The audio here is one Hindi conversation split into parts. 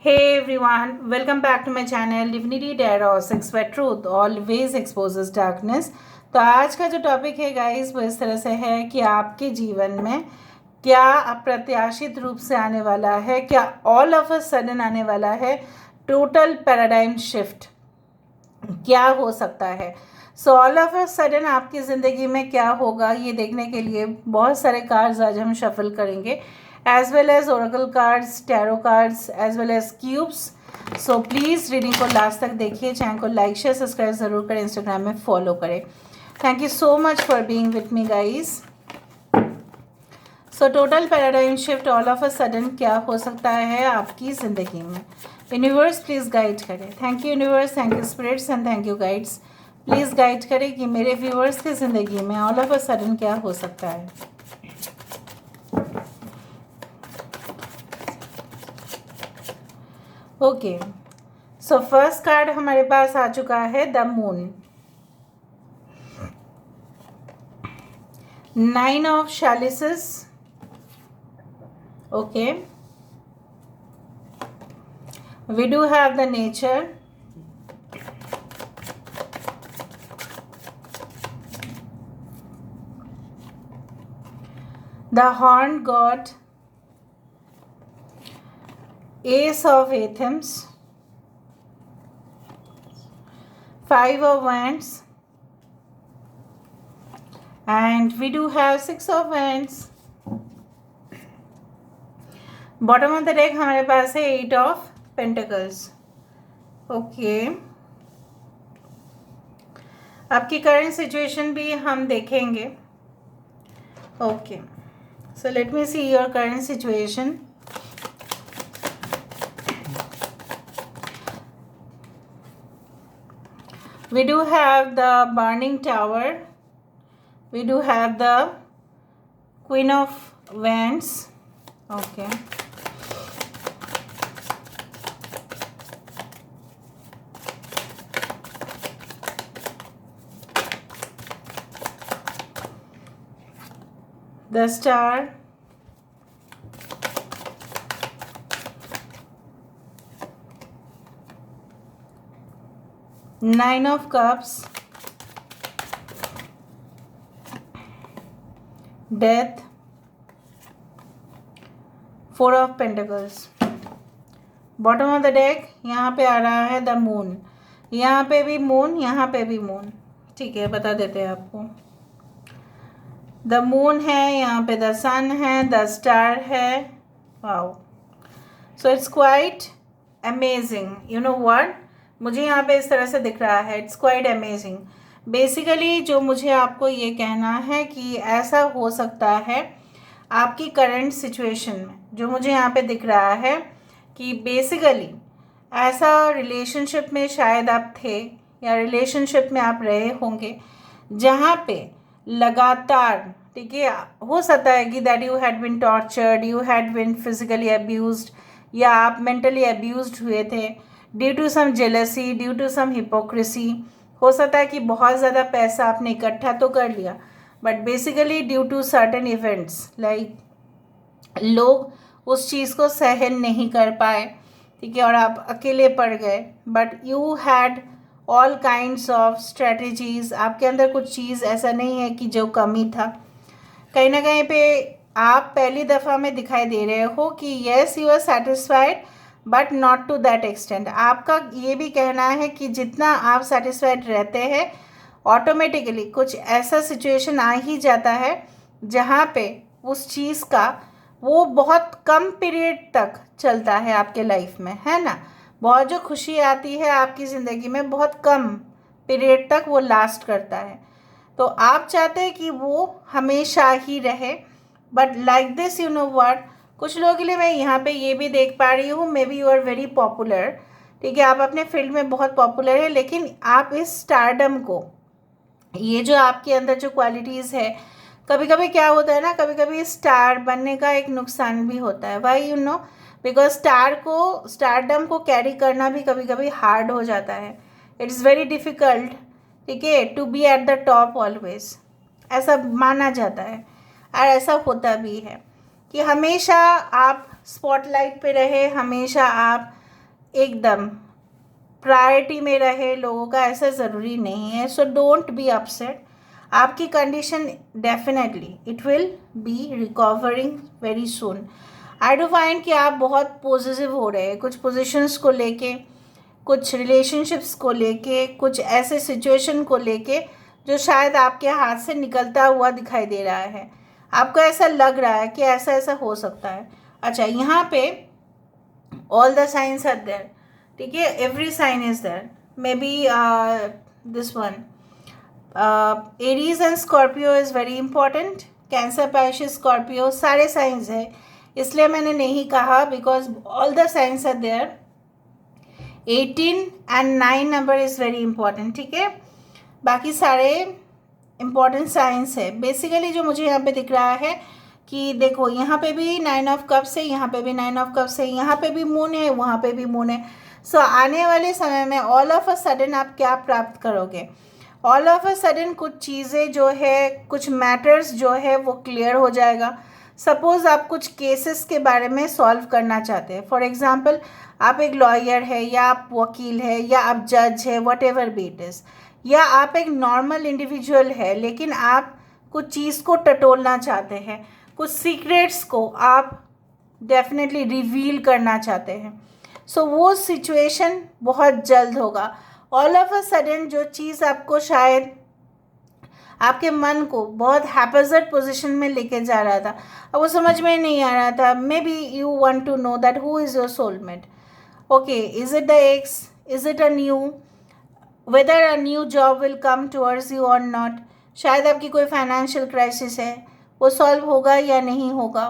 Hey everyone, welcome back to my channel Divinity Diaries where truth always exposes darkness। तो आज का जो टॉपिक है गाइस वो इस तरह से है कि आपके जीवन में क्या अप्रत्याशित रूप से आने वाला है, क्या ऑल ऑफ अ सडन आने वाला है टोटल पैराडाइम शिफ्ट, क्या हो सकता है। So all of a sudden आपकी ज़िंदगी में क्या होगा ये देखने के लिए बहुत सारे कार्ड्स आज हम शफल करेंगे, as well as oracle cards, tarot cards, as well as cubes. So please reading को लास्ट तक देखिए, चैनल को लाइक शेयर सब्सक्राइब ज़रूर करें, इंस्टाग्राम में फॉलो करें। Thank you so much for being with me guys. So total paradigm shift all of a sudden क्या हो सकता है आपकी ज़िंदगी में। यूनिवर्स प्लीज़ गाइड करें। Thank you universe, thank you spirits and thank you guides. Please guide करें कि मेरे व्यूवर्स की ज़िंदगी में ऑल ऑफ अ सडन क्या हो सकता है। ओके, सो फर्स्ट कार्ड हमारे पास आ चुका है the moon, 9 of chalices। Okay, we do have the nature, the horned god, ace of anthems, 5 of wands, and we do have 6 of wands। Bottom of the deck हमारे पास है 8 ऑफ पेंटिकल्स। ओके, आपकी करंट सिचुएशन भी हम देखेंगे। Okay, so let me see your current situation. We do have the burning tower, we do have the queen of wands। okay, the star, nine of cups, death, 4 of pentacles। Bottom of the deck यहाँ पे आ रहा है द मून, यहाँ पे भी मून, यहाँ पे भी मून। ठीक है, बता देते हैं आपको। द मून है, यहाँ पे द सन है, द स्टार है। Wow, so it's quite amazing. You know what, मुझे यहाँ पे इस तरह से दिख रहा है, इट्स क्वाइट अमेजिंग। बेसिकली जो मुझे आपको ये कहना है कि ऐसा हो सकता है आपकी करंट सिचुएशन में, जो मुझे यहाँ पे दिख रहा है कि बेसिकली ऐसा रिलेशनशिप में शायद आप थे या रिलेशनशिप में आप रहे होंगे जहाँ पे लगातार, ठीक है, हो सकता है कि that you had been tortured, you had been physically abused, या आप मेंटली अब्यूज्ड हुए थे due to some jealousy, due to some hypocrisy. हो सकता है कि बहुत ज़्यादा पैसा आपने इकट्ठा तो कर लिया, but basically due to certain events like लोग उस चीज़ को सहन नहीं कर पाए, ठीक है, और आप अकेले पड़ गए। But you had all kinds of strategies, आपके अंदर कुछ चीज़ ऐसा नहीं है कि जो कमी था। कहीं ना कहीं पे आप पहली दफ़ा में दिखाई दे रहे हो कि yes you are satisfied but not to that extent. आपका ये भी कहना है कि जितना आप सेटिस्फाइड रहते हैं ऑटोमेटिकली कुछ ऐसा सिचुएशन आ ही जाता है जहाँ पे उस चीज़ का वो बहुत कम पीरियड तक चलता है आपके लाइफ में, है ना। बहुत जो खुशी आती है आपकी ज़िंदगी में बहुत कम पीरियड तक वो लास्ट करता है। तो आप चाहते हैं कि वो हमेशा ही रहे, but like this you know what, कुछ लोगों के लिए मैं यहाँ पे ये भी देख पा रही हूँ, maybe you are very popular, ठीक है, आप अपने फील्ड में बहुत पॉपुलर है, लेकिन आप इस स्टारडम को, ये जो आपके अंदर जो क्वालिटीज़ है, कभी कभी क्या होता है ना, कभी कभी स्टार बनने का एक नुकसान भी होता है। Why you know, because stardom को कैरी करना भी कभी कभी हार्ड हो जाता है। इट इज़ वेरी डिफ़िकल्ट, ठीक है, to be at the top always, ऐसा माना जाता है और ऐसा होता भी है कि हमेशा आप स्पॉटलाइट पे रहे, हमेशा आप एकदम प्रायोरिटी में रहे लोगों का, ऐसा ज़रूरी नहीं है. So don't be upset. आपकी condition definitely it will be recovering very soon. I do find कि आप बहुत पॉजिटिव हो रहे हैं कुछ पोजीशंस को लेके, कुछ रिलेशनशिप्स को लेके, कुछ ऐसे सिचुएशन को लेके जो शायद आपके हाथ से निकलता हुआ दिखाई दे रहा है. आपको ऐसा लग रहा है कि ऐसा ऐसा हो सकता है. अच्छा, यहाँ पे all the signs are there. ठीक है, every sign is there. Maybe this one Aries and Scorpio is very important. Cancer, Pisces, Scorpio सारे साइंस है, इसलिए मैंने नहीं कहा because all the signs are there. 18 and 9 number is very important. ठीक है, बाकी सारे इम्पॉर्टेंट साइंस है. बेसिकली जो मुझे यहाँ पे दिख रहा है कि देखो यहाँ पे भी 9 ऑफ कप्स है, यहाँ पे भी 9 ऑफ कप्स है, यहाँ पे भी मून है, वहाँ पे भी मून है. सो आने वाले समय में ऑल ऑफ अ सडन आप क्या प्राप्त करोगे? ऑल ऑफ अ सडन कुछ चीज़ें जो है, कुछ मैटर्स जो है वो क्लियर हो जाएगा. सपोज़ आप कुछ केसेस के बारे में सॉल्व करना चाहते हैं. फॉर एग्जांपल आप एक लॉयर है, या आप वकील है, या आप जज है, what ever be it is, या आप एक नॉर्मल इंडिविजुअल है, लेकिन आप कुछ चीज़ को टटोलना चाहते हैं, कुछ सीक्रेट्स को आप डेफिनेटली रिवील करना चाहते हैं. सो वो सिचुएशन बहुत जल्द होगा. ऑल ऑफ अ सडन जो चीज़ आपको शायद आपके मन को बहुत हैपजर्ड पोजीशन में लेके जा रहा था, अब वो समझ में नहीं आ रहा था. Maybe you want to know that who is your soulmate. Okay, is it the ex, is it a new, whether a new job will come towards you और नॉट. शायद आपकी कोई फाइनेंशियल क्राइसिस है, वो सॉल्व होगा या नहीं होगा,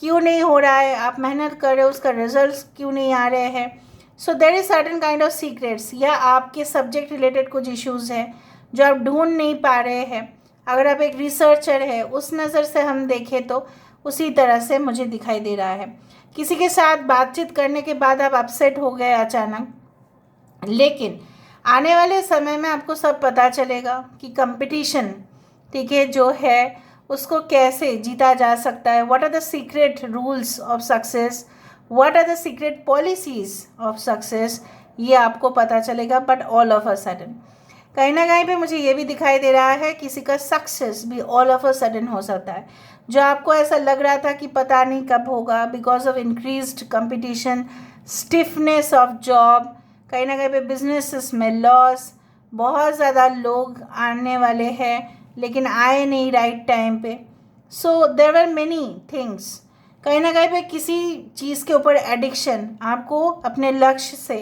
क्यों नहीं हो रहा है, आप मेहनत कर रहे हो, उसका रिजल्ट क्यों नहीं आ रहे हैं. So there is certain kind of secrets, या आपके सब्जेक्ट रिलेटेड कुछ इश्यूज़ हैं जो आप ढूंढ नहीं पा रहे हैं. अगर आप एक रिसर्चर है, उस नज़र से हम देखें तो उसी तरह से मुझे दिखाई दे रहा है. किसी के साथ बातचीत करने के बाद आप अपसेट हो गए अचानक, लेकिन आने वाले समय में आपको सब पता चलेगा कि कंपटीशन, ठीक है, जो है उसको कैसे जीता जा सकता है. What are the secret rules of success, what are the secret policies of success, ये आपको पता चलेगा. But all of a sudden कहीं ना कहीं पे मुझे ये भी दिखाई दे रहा है किसी का सक्सेस भी ऑल ऑफ अ सडन हो सकता है. जो आपको ऐसा लग रहा था कि पता नहीं कब होगा, because of increased competition, stiffness of job, कहीं ना कहीं पे बिजनेसेस में लॉस, बहुत ज़्यादा लोग आने वाले हैं लेकिन आए नहीं राइट टाइम पे. So there were many things. कहीं ना कहीं पे किसी चीज़ के ऊपर एडिक्शन आपको अपने लक्ष्य से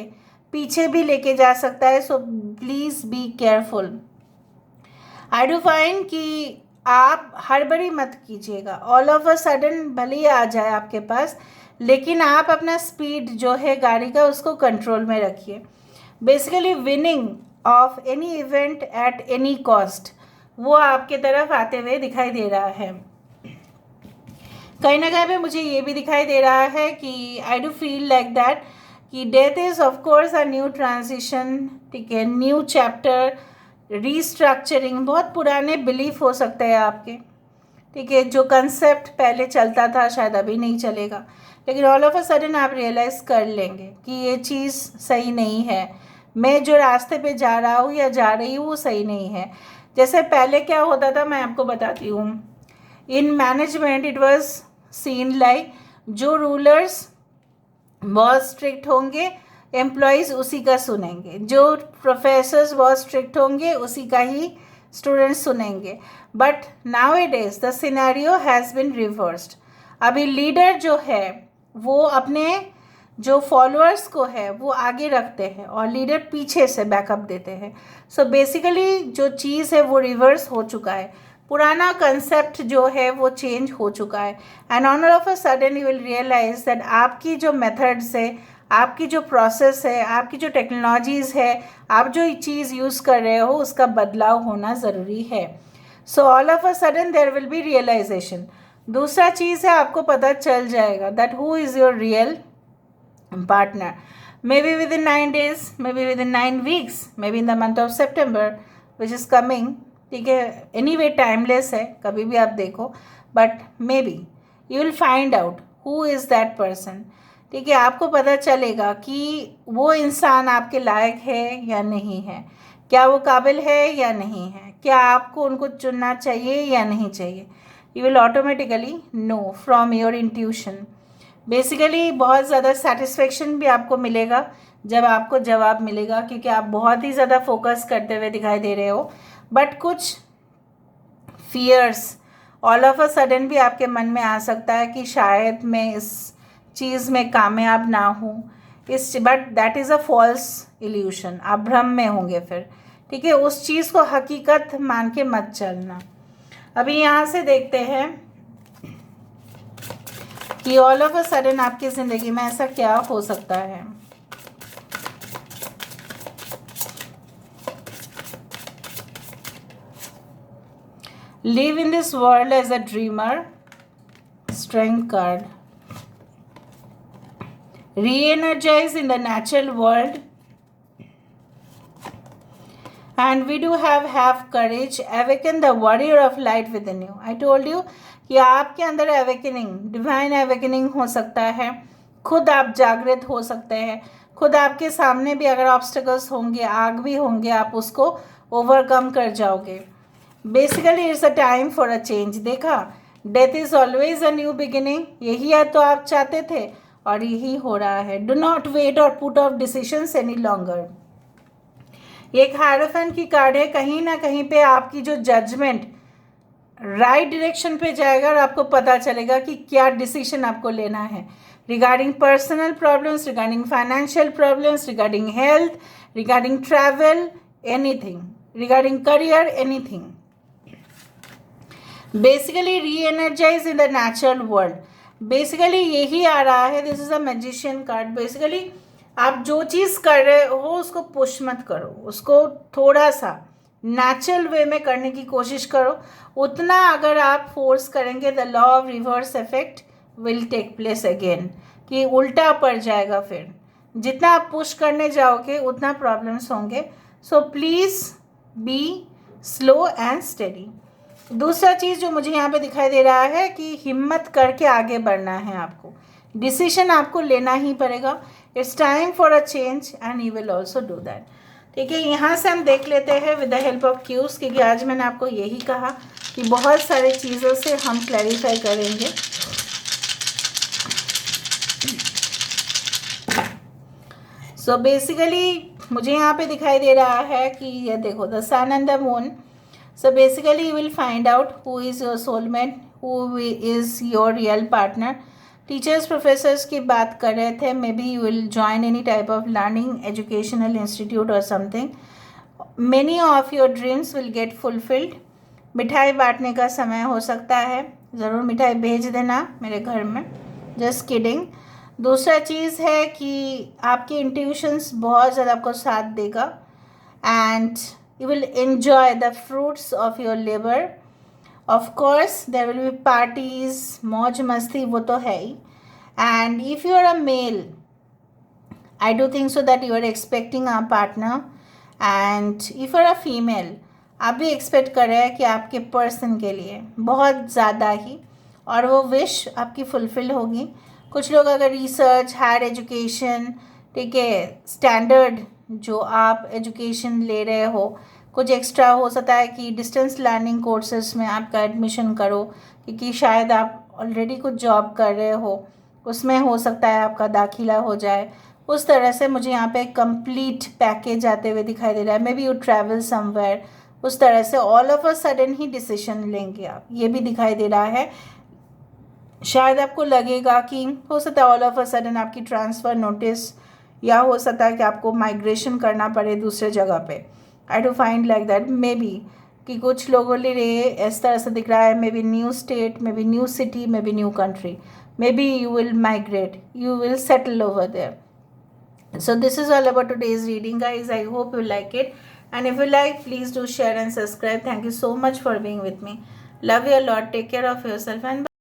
पीछे भी लेके जा सकता है. So please be careful. I do find कि आप हड़बड़ी मत कीजिएगा. ऑल ऑफ अ सडन भले ही आ जाए आपके पास, लेकिन आप अपना स्पीड जो है गाड़ी का उसको कंट्रोल में रखिए. Basically winning of any event at any cost, वो आपके तरफ आते हुए दिखाई दे रहा है. कहीं ना कहीं पे मुझे ये भी दिखाई दे रहा है कि I do feel like that कि death is of course a new transition. ठीक है, न्यू चैप्टर, रीस्ट्रक्चरिंग. बहुत पुराने बिलीफ हो सकते हैं आपके, ठीक है, जो कंसेप्ट पहले चलता था शायद अभी नहीं चलेगा, लेकिन ऑल ऑफ अ सडन आप रियलाइज़ कर लेंगे कि ये चीज़ सही नहीं है, मैं जो रास्ते पे जा रहा हूँ या जा रही हूँ वो सही नहीं है. जैसे पहले क्या होता था मैं आपको बताती हूँ. In management it was scene like जो रूलर्स बहुत स्ट्रिक्ट होंगे, एम्प्लॉयज़ उसी का सुनेंगे. जो प्रोफेसर्स बहुत स्ट्रिक्ट होंगे उसी का ही स्टूडेंट्स सुनेंगे. But now it is the scenario has been reversed. अभी लीडर जो है वो अपने जो फॉलोअर्स को है वो आगे रखते हैं और लीडर पीछे से बैकअप देते हैं. सो बेसिकली जो चीज़ है वो रिवर्स हो चुका है. पुराना कंसेप्ट जो है वो चेंज हो चुका है. And on of a sudden you will realize that आपकी जो मेथड्स है, आपकी जो प्रोसेस है, आपकी जो टेक्नोलॉजीज़ है, आप जो चीज़ यूज़ कर रहे हो उसका बदलाव होना ज़रूरी है. So all of a sudden there will be realization. दूसरा चीज़ है आपको पता चल जाएगा that who is your real partner. Maybe within 9 days, maybe within 9 weeks, maybe in the month of September, which is coming. ठीक है, anyway timeless है, कभी भी आप देखो, but maybe you will find out who is that person. ठीक है, आपको पता चलेगा कि वो इंसान आपके लायक है या नहीं है, क्या वो काबिल है या नहीं है, क्या आपको उनको चुनना चाहिए या नहीं चाहिए। You will automatically know from your intuition. Basically बहुत ज़्यादा सेटिस्फेक्शन भी आपको मिलेगा जब आपको जवाब मिलेगा, क्योंकि आप बहुत ही ज़्यादा फोकस करते हुए दिखाई दे रहे हो। बट कुछ fears all of a sudden भी आपके मन में आ सकता है कि शायद मैं इस चीज़ में कामयाब ना हूँ, but that is a false illusion. आप भ्रम में होंगे फिर, ठीक है। उस चीज़ को हकीकत मान के मत चलना। अभी यहाँ से देखते हैं कि ऑल ऑफ अ सडन आपकी ज़िंदगी में ऐसा क्या हो सकता है। Live in this world as a dreamer, strength card. Re-energize in the natural world, and we do have courage. Awaken the warrior of light within you. I told you कि आपके अंदर awakening, divine awakening हो सकता है। खुद आप जागृत हो सकते हैं। खुद आपके सामने भी अगर ऑब्स्टिकल्स होंगे, आग भी होंगे, आप उसको ओवरकम कर जाओगे। Basically it's a time for a change. देखा, death is always a new beginning. यही या तो आप चाहते थे और यही हो रहा है। डू नॉट वेट और put off decisions any longer. ये एक हायरोफेंट की कार्ड है। कहीं ना कहीं पे आपकी जो जजमेंट राइट डायरेक्शन पे जाएगा और आपको पता चलेगा कि क्या डिसीजन आपको लेना है regarding personal problems, regarding financial problems, regarding health, regarding travel, anything, regarding career, anything. Basically reenergise in the natural world. Basically यही आ रहा है। This is a magician card. Basically आप जो चीज़ कर रहे हो उसको पुश मत करो, उसको थोड़ा सा नेचुरल वे में करने की कोशिश करो। उतना अगर आप फोर्स करेंगे the law of reverse effect will take place again, कि उल्टा पड़ जाएगा। फिर जितना आप पुश करने जाओगे उतना प्रॉब्लम्स होंगे। So please be slow and steady. दूसरा चीज़ जो मुझे यहाँ पे दिखाई दे रहा है कि हिम्मत करके आगे बढ़ना है आपको। डिसीजन आपको लेना ही पड़ेगा। It's time for a change and you will also do that. ठीक है, यहाँ से हम देख लेते हैं with the help of cues, क्योंकि आज मैंने आपको यही कहा कि बहुत सारी चीज़ों से हम क्लैरिफाई करेंगे। सो बेसिकली मुझे यहाँ पे दिखाई दे रहा है कि ये देखो, the sun and the moon. So basically you will find out who is your soulmate, who is your real partner. Teachers, professors की बात कर रहे थे। Maybe you will join any type of learning educational institute or something. Many of your dreams will get fulfilled. मिठाई बांटने का समय हो सकता है। ज़रूर मिठाई भेज देना मेरे घर में। Just kidding. दूसरा चीज़ है कि आपकी इंट्यूशंस बहुत ज़्यादा आपको साथ देगा and you will enjoy the fruits of your labor. Of course there will be parties, मौज मस्ती, वो तो है ही। and if you are a male, I do think so that you are expecting a partner, and if you are a female, आप भी एक्सपेक्ट कर रहे हैं कि आपके पर्सन के लिए बहुत ज़्यादा ही, और वो विश आपकी फुलफिल होगी। कुछ लोग अगर रिसर्च, हायर एजुकेशन, ठीक है, स्टैंडर्ड जो आप एजुकेशन ले रहे हो, कुछ एक्स्ट्रा हो सकता है कि डिस्टेंस लर्निंग कोर्सेज में आपका एडमिशन करो, क्योंकि शायद आप ऑलरेडी कुछ जॉब कर रहे हो, उसमें हो सकता है आपका दाखिला हो जाए। उस तरह से मुझे यहाँ पे कंप्लीट पैकेज आते हुए दिखाई दे रहा है। May be you travel somewhere, उस तरह से all of a sudden he decision लेंगे आप, ये भी दिखाई दे रहा है। शायद आपको लगेगा कि हो सकता है ऑल ऑफ अ सडन आपकी ट्रांसफ़र नोटिस, या हो सकता है कि आपको माइग्रेशन करना पड़े दूसरे जगह पे। आई do find like that. May be कि कुछ लोगों के लिए इस तरह से दिख रहा है। May be new state, may be new city, may be new country, may be you will migrate, you will settle over there. So this is all about today's reading, guys. I hope you like it, and if you like, please do share and subscribe. Thank you so much for being with me. Love you a lot. Take care of yourself, and bye.